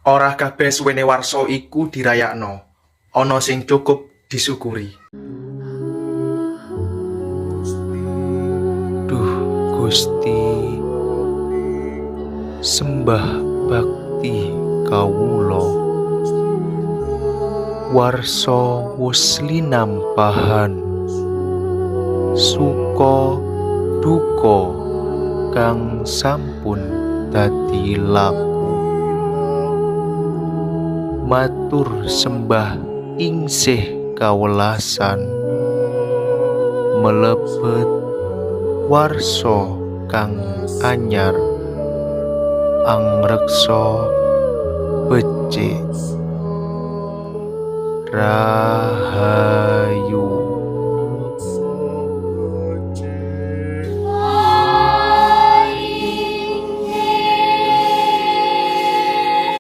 Ora kabeh suwene warsa iku dirayakno. Ana sing cukup disyukuri. Duh Gusti, sembah bakti kawula. Warsa wus linampahan, suka duka kang sampun dadi laku. Matur sembah ingsih kawelasan, melebet warsa kang anyar, angreksa becik. Rahayu.